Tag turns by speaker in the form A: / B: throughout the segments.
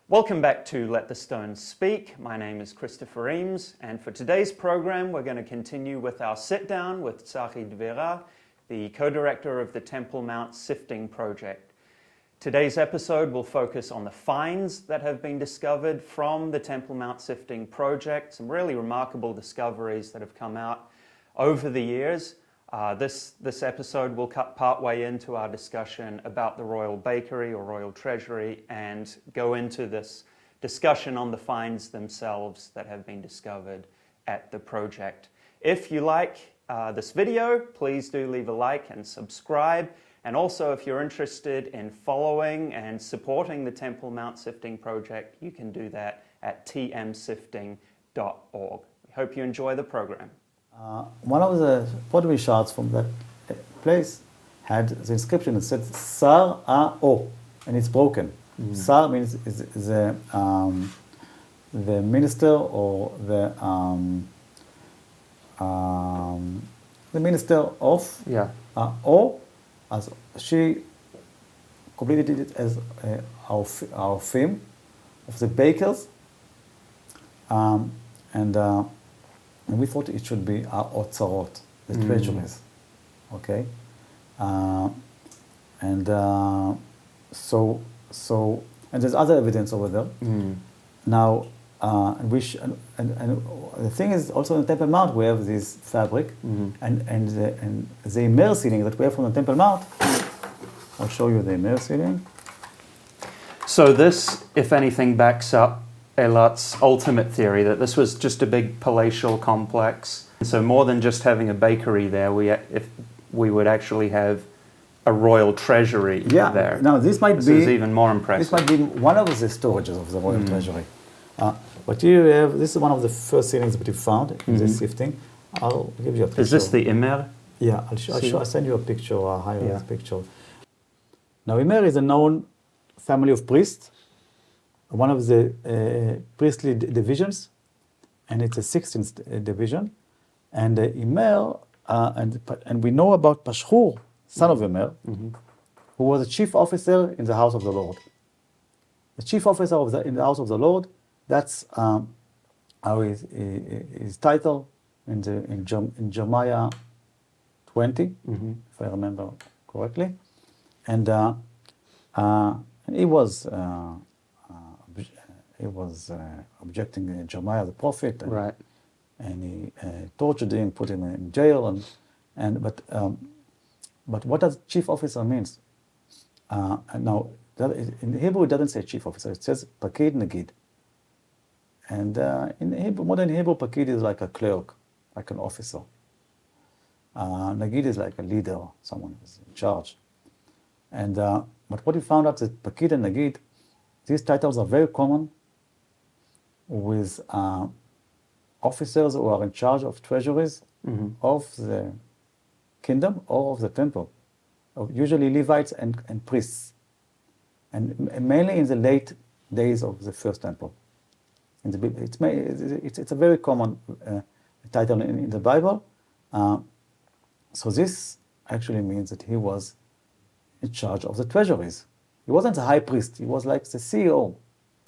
A: Welcome back to Let the Stones Speak. My name is Christopher Eames, and for today's program we're going to continue with our sit-down with Zachi Dvira, the co-director of the Temple Mount Sifting Project. Today's episode will focus on the finds that have been discovered from the Temple Mount Sifting Project, some really remarkable discoveries that have come out over the years. This episode will cut partway into our discussion about the Royal Bakery or Royal Treasury and go into this discussion on the finds themselves that have been discovered at the project. If you like this video, please do leave a like and subscribe. And also, if you're interested in following and supporting the Temple Mount Sifting Project, you can do that at tmsifting.org. We hope you enjoy the program.
B: One of the pottery shards from that place had the inscription that said Sar A-O, and it's broken. Sar means is the minister or the minister of O, as she completed it as our theme of the bakers, and we thought it should be our otzarot, the treasuries, okay? And there's other evidence over there. Now, and the thing is, also in the Temple Mount we have this fabric, and the Imer ceiling that we have from the Temple Mount. I'll show you the Imer ceiling.
A: So this, if anything, backs up Eilat's ultimate theory that this was just a big palatial complex. So more than just having a bakery there, we would actually have a royal treasury there.
B: Now this might be
A: is even more impressive.
B: This might be one of the storages of the royal treasury. But here we have, this is one of the first ceilings that we found in this sifting. I'll give you a picture.
A: Is this the Imer?
B: Yeah, I'll send you a picture, a high-res picture. Now Imer is a known family of priests, one of the priestly divisions, and it's a 16th division. And Imer, and we know about Pashhur, son of Imer, who was a chief officer in the house of the Lord. The chief officer in the house of the Lord, that's his title in Jeremiah 20, if I remember correctly. And he was objecting Jeremiah the prophet, and he tortured him, put him in jail, but what does chief officer means? Now in Hebrew it doesn't say chief officer; it says pakid nagid. And in Hebrew, modern Hebrew, pakid is like a clerk, like an officer. Nagid is like a leader, someone who's in charge. And but what we found out is pakid and nagid, these titles are very common with officers who are in charge of treasuries of the kingdom or of the temple, usually Levites and priests, and mainly in the late days of the first temple. It's a very common title in the Bible. So this actually means that he was in charge of the treasuries. He wasn't a high priest. He was like the CEO.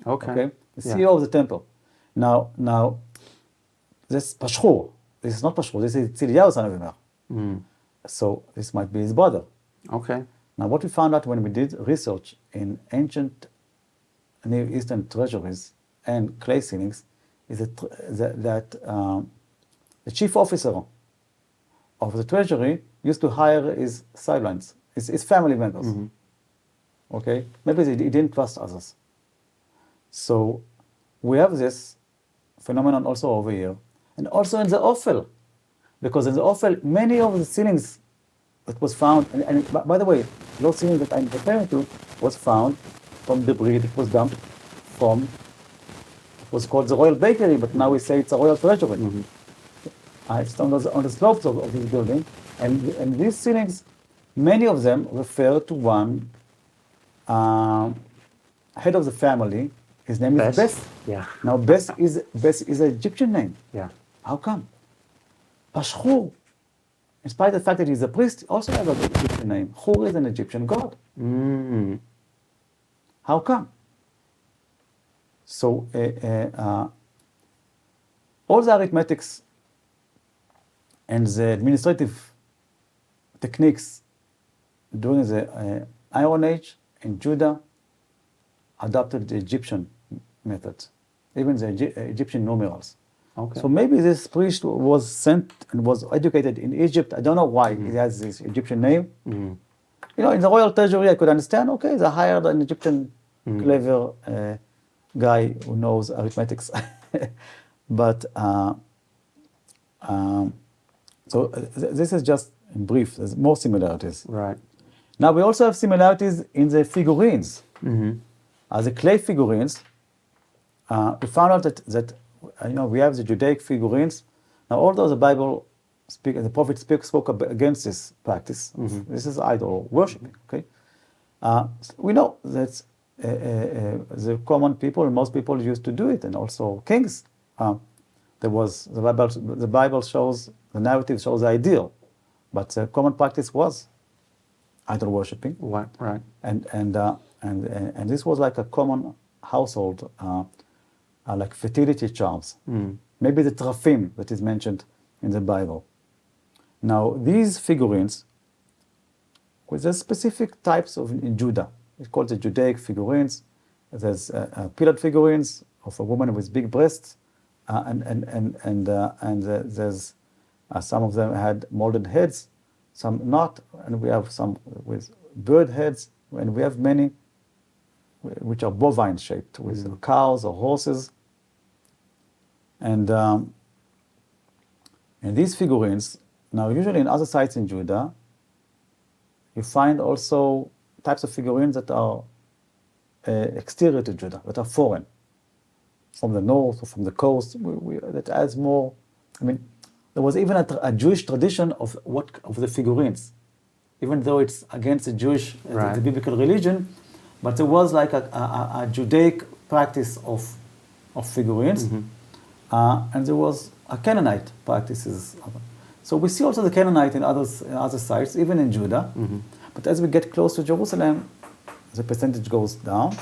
B: Okay? The CEO of the temple. Now, this Pashhur. This is not Pashhur. This is Tziliyahu, son of Imer. So this might be his brother.
A: Okay.
B: Now, what we found out when we did research in ancient Near Eastern treasuries and clay ceilings is that the chief officer of the treasury used to hire his sidelines, his family members. Okay? Maybe he didn't trust others. So we have this phenomenon also over here. And also in the Ophel. Because in the Ophel, many of the ceilings that was found, and by the way, those ceilings that I'm referring to was found from debris that was dumped from, it was called the Royal Bakery, but now we say it's a Royal Treasury. It's on the slopes of this building. And these ceilings, many of them refer to one head of the family. His name is Bes. Now Bes is an Egyptian name. How come? Pashhur, in spite of the fact that he's a priest, also has an Egyptian name. Hur is an Egyptian god. How come? So all the arithmetics and the administrative techniques during the Iron Age in Judah adopted the Egyptian methods, even the Egyptian numerals.
A: Okay.
B: So maybe this priest was sent and was educated in Egypt. I don't know why he has this Egyptian name.
A: Mm-hmm.
B: You know, in the royal treasury, I could understand, okay, they hired an Egyptian clever guy who knows arithmetics. But, this is just in brief, there's more similarities.
A: Right.
B: Now, we also have similarities in the figurines.
A: Mm-hmm.
B: The clay figurines, we found out that you know, we have the Judaic figurines. Now, although the Bible the prophet spoke against this practice, this is idol worshiping, okay? We know that the common people, most people used to do it, and also kings. The Bible shows, the narrative shows the ideal, but the common practice was idol worshiping.
A: Right.
B: And this was like a common household, like fertility charms. Maybe the teraphim that is mentioned in the Bible. Now, these figurines, with the specific types in Judah, it's called the Judaic figurines. There's pillared figurines of a woman with big breasts, and there's some of them had molded heads, some not, and we have some with bird heads, and we have many which are bovine shaped, with cows or horses. And these figurines, now usually in other sites in Judah, you find also types of figurines that are exterior to Judah, that are foreign, from the north or from the coast. That adds more. I mean, there was even a Jewish tradition of the figurines, even though it's against the Jewish, the biblical religion, but there was like a Judaic practice of figurines, and there was a Canaanite practices. So we see also the Canaanite in other sites, even in Judah. But as we get close to Jerusalem, the percentage goes down.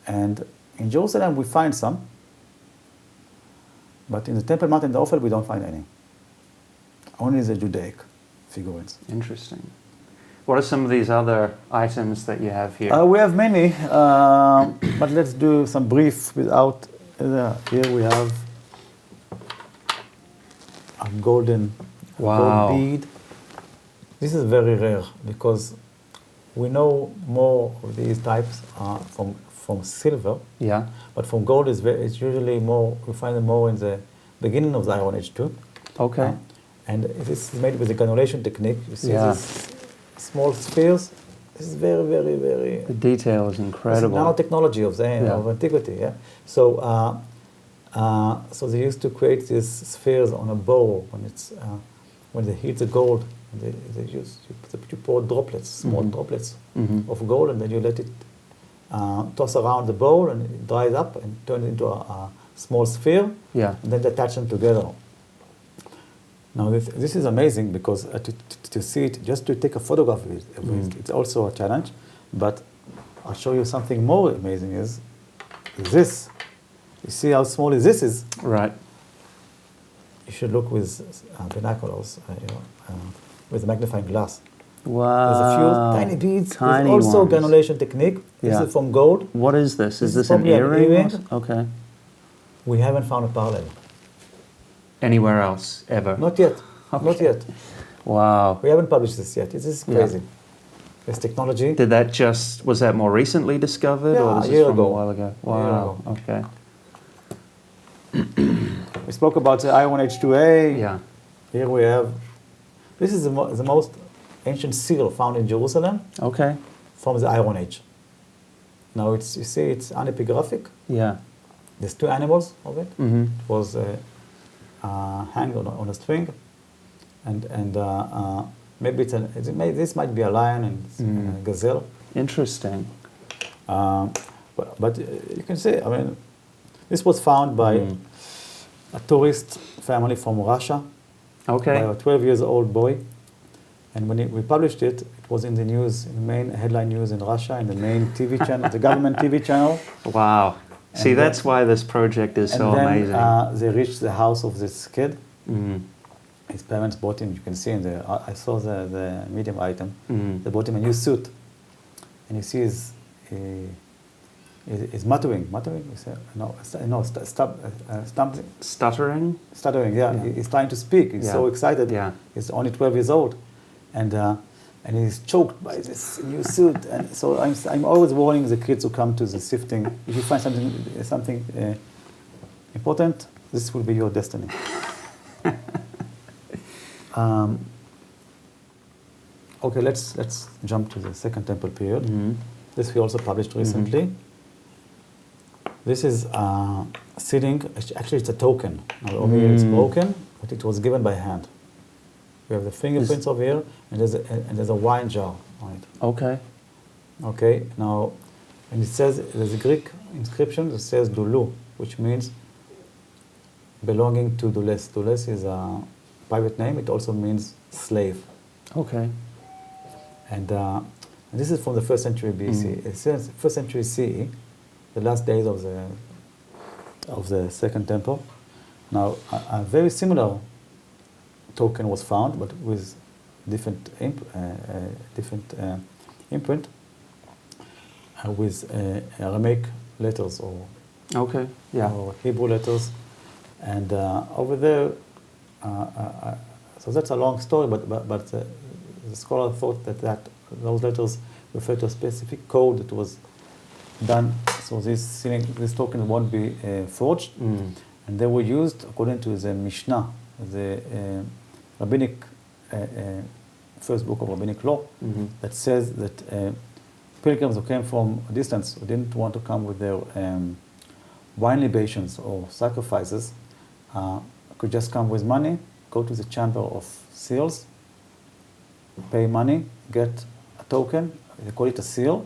B: And in Jerusalem, we find some. But in the Temple Mount and the Ophel, we don't find any. Only the Judaic figurines.
A: Interesting. What are some of these other items that you have here?
B: We have many, but let's do some brief without... here we have a golden gold bead. This is very rare because we know more of these types from silver. Yeah. But from gold it's usually more. We find them more in the beginning of the Iron Age too. Okay. And this is made with the granulation technique. You see these small spheres. This is very, very, very. The detail is incredible. It's nanotechnology of antiquity. Yeah. So. So they used to create these spheres on a bowl when they heat the gold. You pour droplets, small droplets of gold, and then you let it toss around the bowl, and it dries up and turns into a small sphere. Yeah. And then they attach them together. Now this is amazing because to see it, just to take a photograph of it, it's also a challenge. But I'll show you something more amazing is this. You see how small this is? Right. You should look with binoculars, with a magnifying glass. Wow. There's a few tiny beads. There's also granulation technique. This is from gold. What is this? Is this an earring? Okay. We haven't found a parallel. Anywhere else, ever? Not yet. Okay. Not yet. Wow. We haven't published this yet. This is crazy. Yeah. This technology. Was that more recently discovered? Yeah, or was this from a while ago? Wow. Okay. We spoke about the Iron Age 2A. Yeah. Here we have, this is the most ancient seal found in Jerusalem. Okay. From the Iron Age. Now you see it's unepigraphic. Yeah. There's two animals of it. It was hanged on a string, and maybe this might be a lion and a gazelle. Interesting. But you can see, I mean, this was found by a tourist family from Russia. Okay. By a 12-year-old boy. And when we published it, it was in the news, in the main headline news in Russia, in the main TV channel, the government TV channel. Wow.
A: See, that's why this project is so amazing.
B: They reached the house of this kid.
A: Mm.
B: His parents bought him, you can see in the, I saw the medium item,
A: Mm.
B: they bought him a new suit. And you see he's muttering,
A: Stuttering?
B: stuttering, yeah. He's trying to speak, he's so excited.
A: Yeah.
B: He's only 12 years old. And he's choked by this new suit. And so I'm always warning the kids who come to the sifting, if you find something important, this will be your destiny. Okay, let's jump to the Second Temple period.
A: Mm-hmm.
B: This we also published recently. This is sitting, actually it's a token. Now over here it's broken, but it was given by hand. We have the fingerprints over here, and there's a wine jar on it.
A: Okay.
B: Okay, now, and it says, there's a Greek inscription that says Dulu, which means belonging to Dules. Dules is a private name, it also means slave.
A: Okay.
B: And this is from the 1st century BC. It says 1st century CE, the last days of the Second Temple. Now, a very similar token was found, but with different imprint, with Aramaic letters or Hebrew letters, and over there. So that's a long story, but the scholar thought that those letters refer to a specific code that was done, so this token won't be forged, and they were used according to the Mishnah, the rabbinic first book of rabbinic law, that says that pilgrims who came from a distance, who didn't want to come with their wine libations or sacrifices, could just come with money, go to the chamber of seals, pay money, get a token, they call it a seal,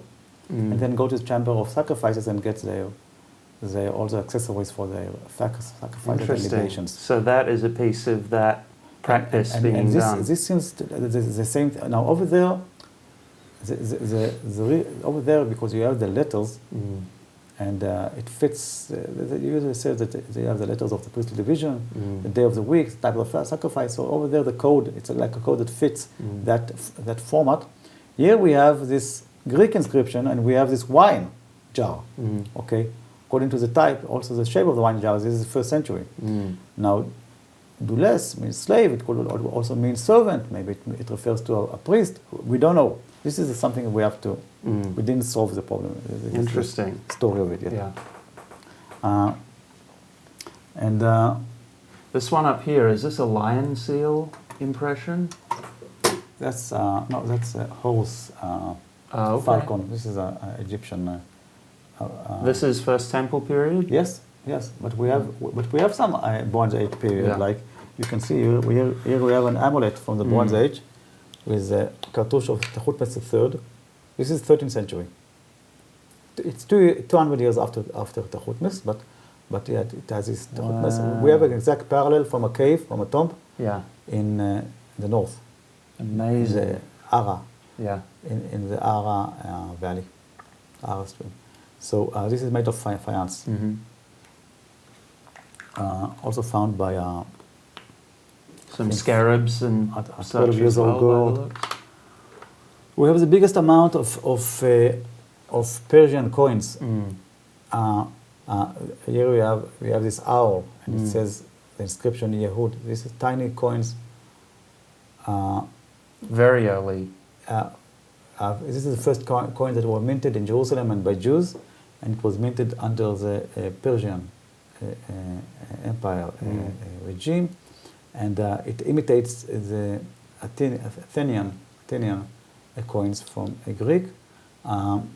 B: and then go to the chamber of sacrifices and get all the accessories for their sacrifices and libations.
A: So that is a piece of that practice being done.
B: This seems the same. Now over there, over there, because you have the letters, and it fits. They usually say that they have the letters of the priestly division, the day of the week, type of sacrifice. So over there, the code, it's like a code that fits that format. Here we have this Greek inscription, and we have this wine jar. Okay, according to the type, also the shape of the wine jar. This is the 1st century. Now, doules means slave. It could also mean servant. Maybe it refers to a priest. We don't know. This is something we have to. We didn't solve the problem.
A: Interesting
B: story of it yet.
A: Yeah.
B: And
A: this one up here, is this a lion seal impression?
B: That's no, that's a horse falcon. This is an Egyptian.
A: This is First Temple period.
B: Yes, but we have some Bronze Age period. Like you can see here we have an amulet from the Bronze Age with a cartouche of Thutmose III. This is 13th century. It's 200 years after Thutmose, but yeah, it has this Thutmose. We have an exact parallel from a cave, from a tomb in the north.
A: Amazing.
B: The Ara.
A: Yeah.
B: In the Ara Valley, Ara stream. So this is made of faience. Also found by
A: some scarabs and
B: 12 years old gold. We have the biggest amount of Persian coins. Here we have this owl, and it says the inscription Yehud. These are tiny coins.
A: Very early.
B: This is the first coin that were minted in Jerusalem and by Jews, and it was minted under the Persian Empire regime, and it imitates the Athenian coins from Greek, and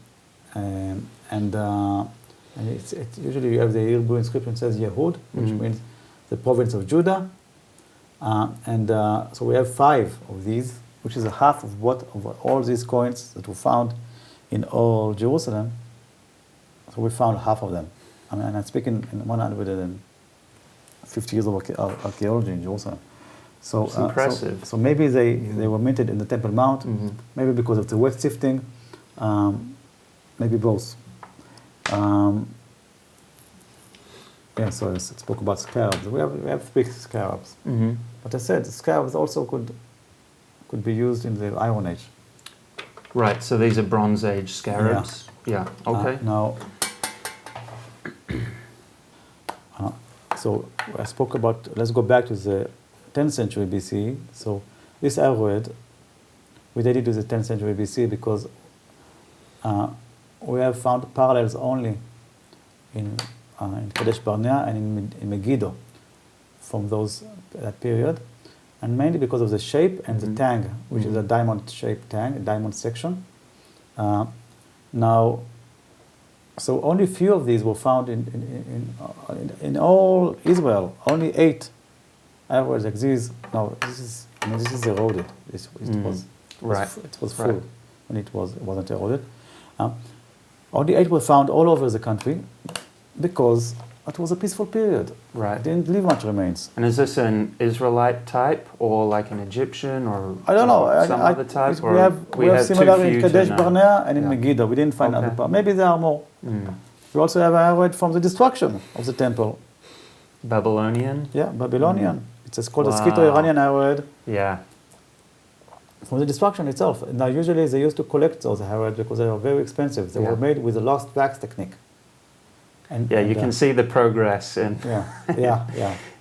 B: it's usually you have the Hebrew inscription says Yehud, which means the province of Judah, and so we have 5 of these, which is a half of all these coins that were found in all Jerusalem. So we found half of them. I mean, I'm speaking in 150 years of archaeology in Jerusalem. So
A: it's impressive.
B: So maybe they were minted in the Temple Mount, maybe because of the wet sifting, maybe both. Yeah, so I spoke about scarabs. We have big scarabs.
A: Mm-hmm.
B: But I said scarabs also could be used in the Iron Age.
A: Right, so these are Bronze Age scarabs. Yeah, okay.
B: Now, so I spoke about, let's go back to the 10th century BCE. So this arrowhead, we date it to the 10th century BCE because we have found parallels only in Kadesh Barnea and in Megiddo from that period, and mainly because of the shape and the tang, which is a diamond-shaped tang, a diamond section. Now, so only few of these were found in all Israel. Only 8 arrowheads exist. Now this is eroded. It was full
A: Right.
B: when it wasn't eroded. Only 8 were found all over the country because it was a peaceful period.
A: Right.
B: Didn't leave much remains.
A: And is this an Israelite type or like an Egyptian or
B: I don't know.
A: some other type?
B: We have similar
A: too
B: in
A: few
B: Kadesh
A: to know?
B: Barnea and in
A: Yeah.
B: Megiddo. We didn't find
A: Okay.
B: other parts. Maybe there are more.
A: Mm.
B: We also have an arrowhead from the destruction of the temple.
A: Babylonian?
B: Yeah, Babylonian. It's called a
A: Wow.
B: Scytho-Iranian arrowhead
A: Yeah.
B: from the destruction itself. Now, usually they used to collect those arrowheads because they were very expensive. They were made with the lost wax technique.
A: Yeah, you can see the progress in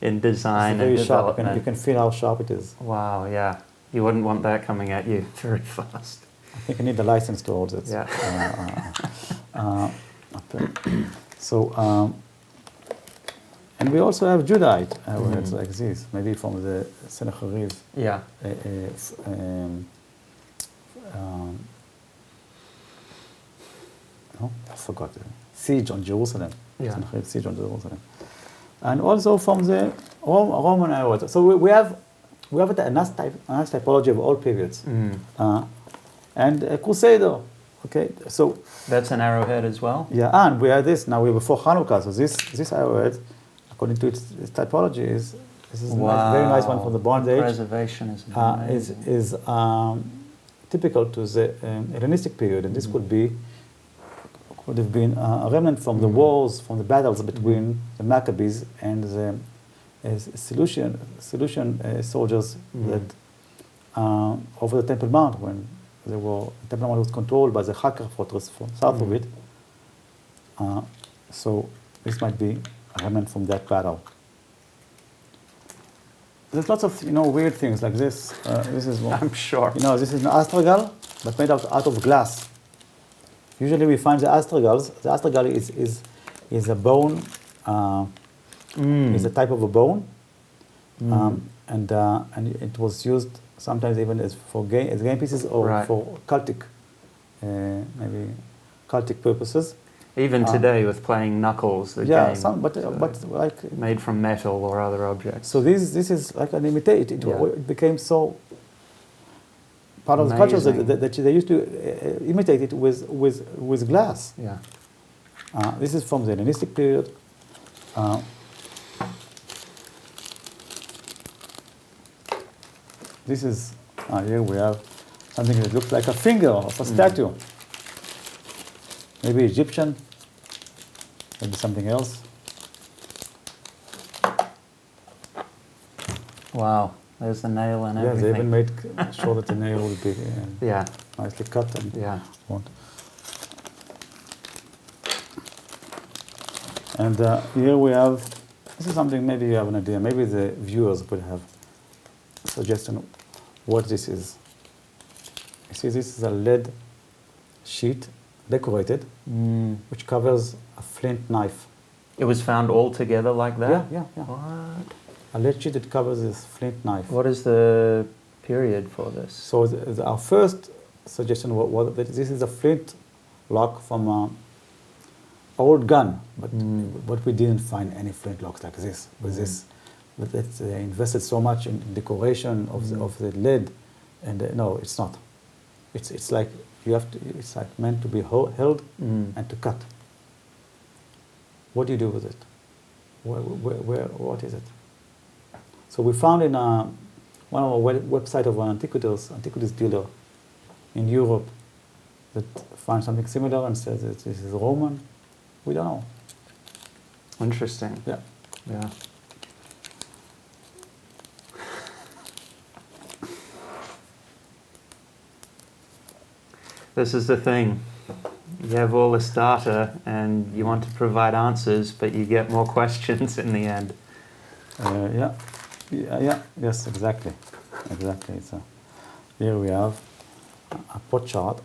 A: in design
B: it's very
A: and
B: sharp.
A: development.
B: You can feel how sharp it is.
A: Wow, yeah. You wouldn't want that coming at you very fast.
B: I think you need a license to hold it.
A: Yeah.
B: So, and we also have Judahite arrowheads like this, maybe from the Sennacherib.
A: Yeah.
B: I forgot the siege on Jerusalem.
A: Yeah.
B: Sennacherib siege on Jerusalem, and also from the Roman arrowheads. So we have a nice typology of all periods, and a crusader. Okay, so
A: That's an arrowhead as well?
B: yeah, and we have this now. We're before Hanukkah, so this arrowhead, according to its typology, this is a very nice one from the Bronze Age.
A: Preservation is amazing.
B: Is typical to the Hellenistic period, and this could have been a remnant from the wars, from the battles between the Maccabees and the Seleucian soldiers that over the Temple Mount when the Temple Mount was controlled by the Hakar fortress from south of it. So this might be a remnant from that battle. There's lots of weird things like this. This is one.
A: I'm sure.
B: This is an astragal, but made out of glass. Usually we find the astragals. The astragal is a bone. Is a type of a bone, and it was used sometimes even as game pieces or for cultic, maybe cultic purposes.
A: Even today with playing Knuckles, the game.
B: But like
A: made from metal or other objects.
B: So this is like an imitate. It became so part of the culture that they used to imitate it with glass.
A: Yeah.
B: This is from the Hellenistic period. This is here we have something that looks like a finger of a statue. Maybe Egyptian, maybe something else.
A: Wow, there's the nail and everything.
B: Yeah, they even made sure that the nail would be nicely cut and And here we have, this is something maybe you have an idea, maybe the viewers would have a suggestion what this is. You see, this is a lead sheet, decorated, which covers a flint knife.
A: It was found all together like that?
B: Yeah.
A: What?
B: A lead sheet that covers this flint knife.
A: What is the period for this?
B: So our first suggestion was that this is a flint lock from an old gun, but we didn't find any flint locks like this. With this, but they invested so much in decoration of the lead, and no, it's not. It's like you have to. It's like meant to be held and to cut. What do you do with it? What is it? So we found in one of our website of an antiquities dealer in Europe that found something similar and says that this is Roman. We don't know.
A: Interesting.
B: Yeah.
A: Yeah. This is the thing. You have all this data and you want to provide answers, but you get more questions in the end.
B: Yes, exactly. So here we have a pot chart.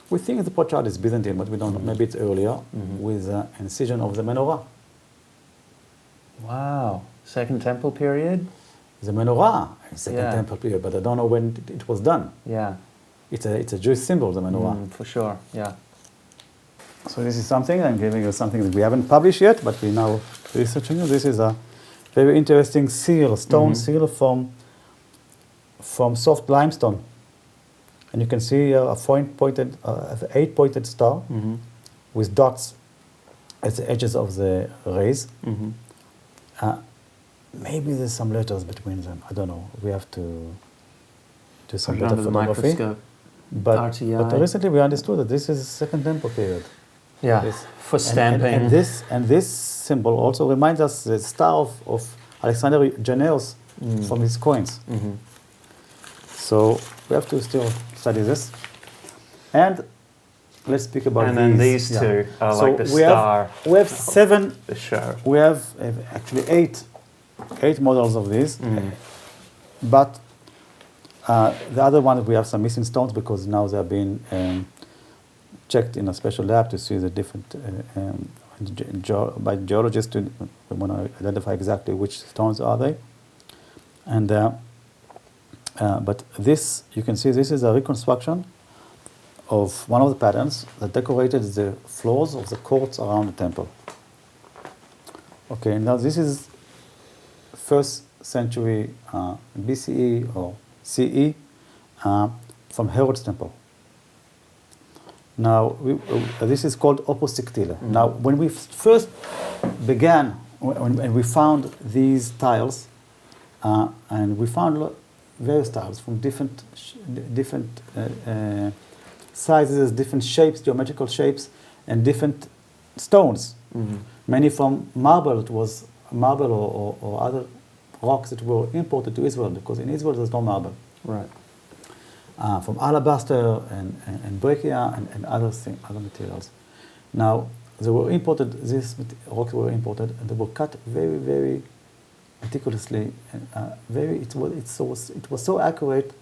B: We think the pot chart is Byzantine, but we don't know. Maybe it's earlier with incision of the menorah.
A: Wow. Second Temple period?
B: The menorah is Second Temple period, but I don't know when it was done.
A: Yeah.
B: It's a Jewish symbol, the menorah.
A: For sure, yeah.
B: So this is something, I'm giving you something that we haven't published yet, but we're now researching. This is a very interesting seal, stone seal from soft limestone. And you can see a eight-pointed star with dots at the edges of the rays. Maybe there's some letters between them. I don't know. We have to do some better photography.
A: Microscope.
B: But recently we understood that this is Second Temple period.
A: Yeah, for stamping.
B: And this symbol also reminds us the star of Alexander Jannaeus from his coins. So we have to still study this. And let's speak about these.
A: And then these two are
B: so
A: like the star.
B: We have seven.
A: The show.
B: We have actually eight models of these. But the other one, we have some missing stones because now they are being checked in a special lab to see the different, by geologists to want to identify exactly which stones are they. And but this, you can see this is a reconstruction of one of the patterns that decorated the floors of the courts around the temple. Okay, now this is 1st century BCE or CE from Herod's temple. Now, this is called opus sectile. Now, when we first began, when we found these tiles, and we found various tiles from different sizes, different shapes, geometrical shapes, and different stones. Many from marble. It was marble or other rocks that were imported to Israel, because in Israel there's no marble.
A: Right.
B: From alabaster and breccia and other materials. Now, they were imported, these rocks were imported, and they were cut very, very meticulously. It was so accurate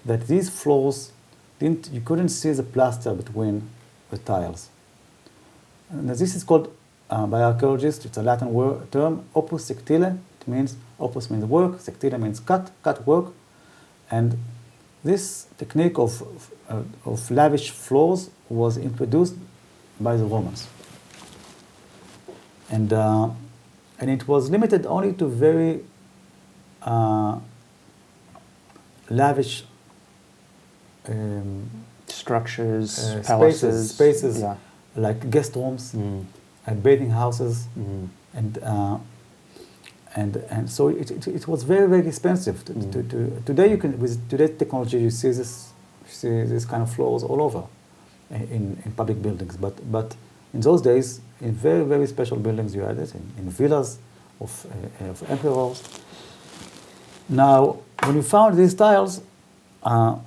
B: that these floors, you couldn't see the plaster between the tiles. And this is called, by archaeologists, it's a Latin term, opus sectile. It means, opus means work, sectile means cut work. And this technique of lavish floors was introduced by the Romans. And it was limited only to very lavish
A: structures, palaces,
B: spaces like guest rooms and bathing houses, and so it was very, very expensive. Today, with today's technology, you see this kind of floors all over in public buildings. But in those days, in very, very special buildings, you had it in villas of emperors. Now, when we found these tiles, now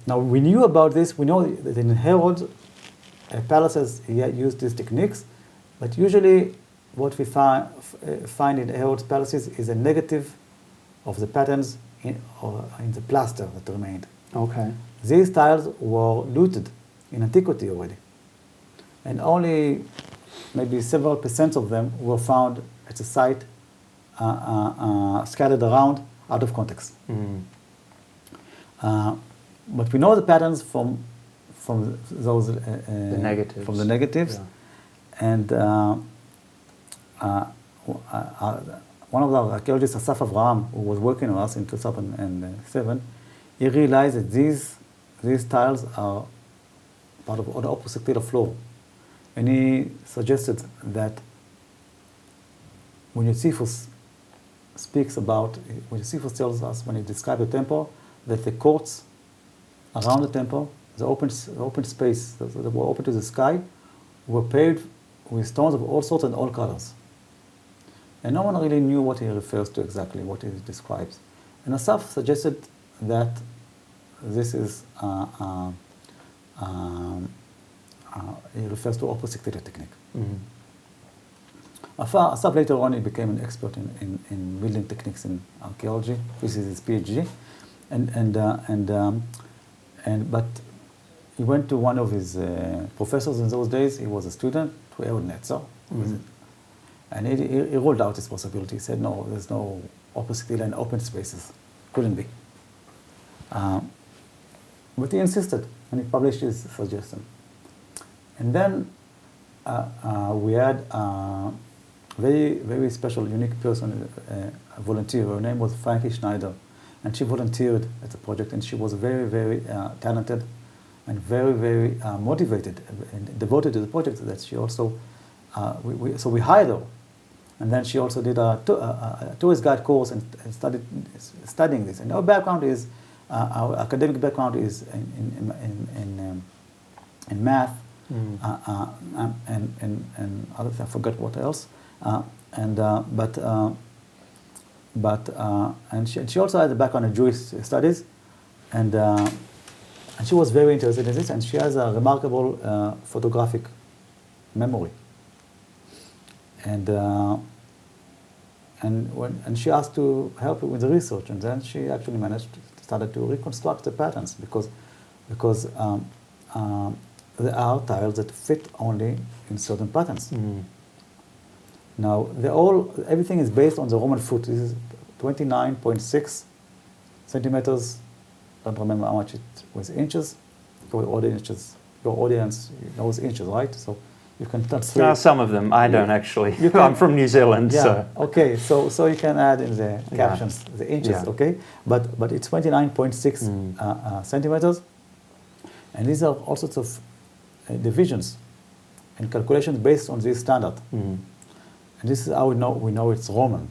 B: we knew about this. We know that in Herod palaces he had used these techniques, but usually what we find in Herod's palaces is a negative of the patterns in the plaster that remained.
A: Okay.
B: These tiles were looted in antiquity already, and only maybe several % of them were found at the site, scattered around, out of context. But we know the patterns from those
A: the negatives.
B: From the negatives, and one of the archaeologists, Asaf Avraham, who was working on us in 2007, he realized that these tiles are part of the opus sectile floor, and he suggested that when Josephus speaks about, when Josephus tells us when he describes the temple, that the courts around the temple, the open space that were open to the sky, were paved with stones of all sorts and all colors. And no one really knew what he refers to exactly, what he describes. And Asaf suggested that this is, he refers to opposite technique. Asaf later on he became an expert in building techniques in archaeology. This is his PhD, but he went to one of his professors in those days. He was a student, to Ehud Netzer, and he ruled out this possibility. He said, no, there's no opposite line open spaces. Couldn't be. But he insisted, and he published his suggestion. And then we had a very, very special, unique person, a volunteer. Her name was Frankie Schneider, and she volunteered at the project, and she was very, very talented and very, very motivated and devoted to the project. That she also, so we hired her, and then she also did a tourist guide course and started studying this. And our background is, our academic background is in math. And other things, I forgot what else. And she also had a background in Jewish studies, and she was very interested in this, and she has a remarkable photographic memory. And she asked to help with the research, and then she actually started to reconstruct the patterns because there are tiles that fit only in certain patterns. Now, everything is based on the Roman foot. This is 29.6 centimeters. I don't remember how much it was inches. Your audience knows inches, right? So you can translate.
A: Some of them, I don't actually. I'm from New Zealand,
B: yeah,
A: so.
B: Okay, so you can add in the captions the inches, okay? But it's 29.6 centimeters. And these are all sorts of divisions and calculations based on this standard. And this is how we know it's Roman.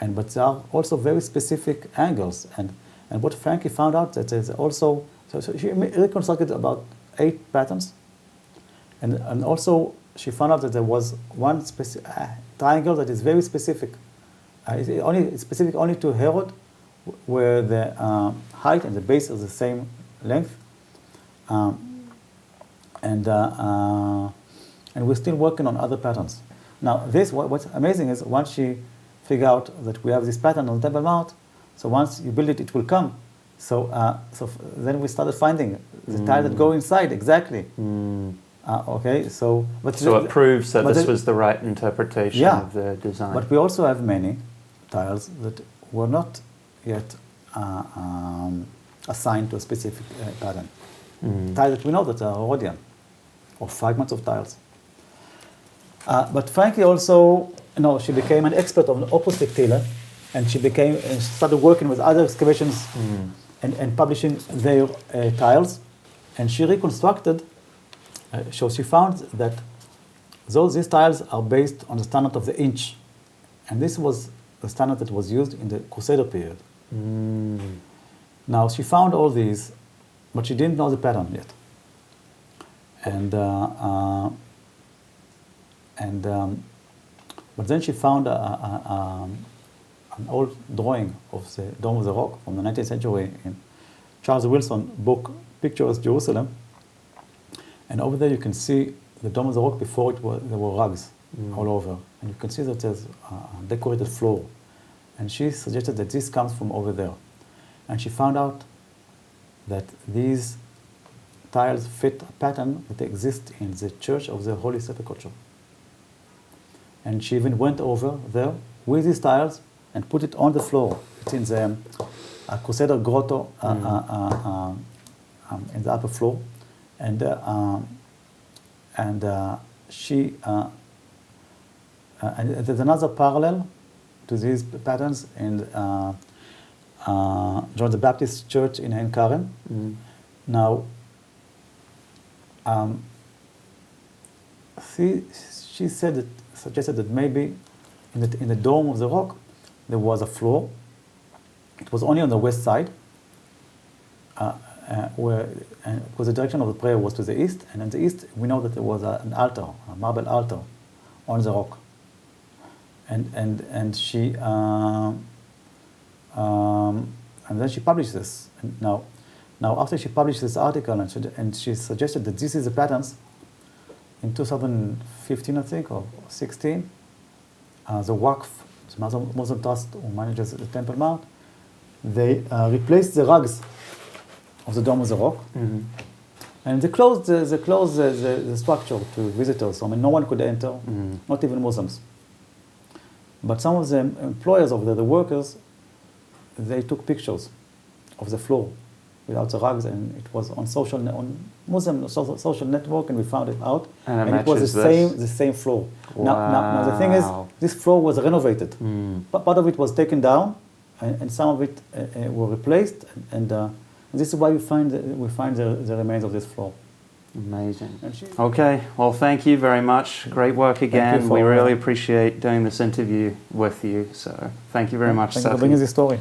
B: But there are also very specific angles. And what Frankie found out that there's also, so she reconstructed about 8 patterns. And also she found out that there was one triangle that is very specific. It's specific only to Herod, where the height and the base are the same length. And we're still working on other patterns. Now, what's amazing is once she figured out that we have this pattern on Temple Mount, so once you build it, it will come. So then we started finding the tiles that go inside exactly. Okay, so
A: it proves that this was the right interpretation of the design.
B: But we also have many tiles that were not yet assigned to a specific pattern. Tiles that we know that are Herodian, or fragments of tiles. But Frankie also, she became an expert on opposite tiller, and she started working with other excavations and publishing their tiles. And she reconstructed, so she found that these tiles are based on the standard of the inch. And this was the standard that was used in the Crusader period. Now, she found all these, but she didn't know the pattern yet. But then she found an old drawing of the Dome of the Rock from the 19th century in Charles Wilson's book, Pictures Jerusalem. And over there you can see the Dome of the Rock. Before there were rugs all over. And you can see that there's a decorated floor. And she suggested that this comes from over there. And she found out that these tiles fit a pattern that exists in the Church of the Holy Sepulchre. And she even went over there with these tiles and put it on the floor. It's in the Crusader grotto in the upper floor. And there's another parallel to these patterns in John the Baptist Church in Ein Karen. Now, she suggested that maybe in the Dome of the Rock there was a floor. It was only on the west side, because the direction of the prayer was to the east, and in the east we know that there was an altar, a marble altar, on the rock, and she and then she published this. And now after she published this article and she suggested that this is the patterns, in 2015 I think or 16, the Waqf, the Muslim Trust who manages the Temple Mount, they replaced the rugs of the Dome of the Rock, and they closed the structure to visitors. So, I mean, no one could enter, not even Muslims. But some of the employers of the workers, they took pictures of the floor without the rugs, and it was on Muslim social network, and we found it out, and it was the same floor.
A: Wow.
B: Now the thing is, this floor was renovated. Part of it was taken down, and some of it were replaced, and this is why we find the remains of this floor.
A: Amazing. Okay, well, thank you very much. Great work again. We really appreciate doing this interview with you. So thank you very much,
B: Thank you for bringing this story.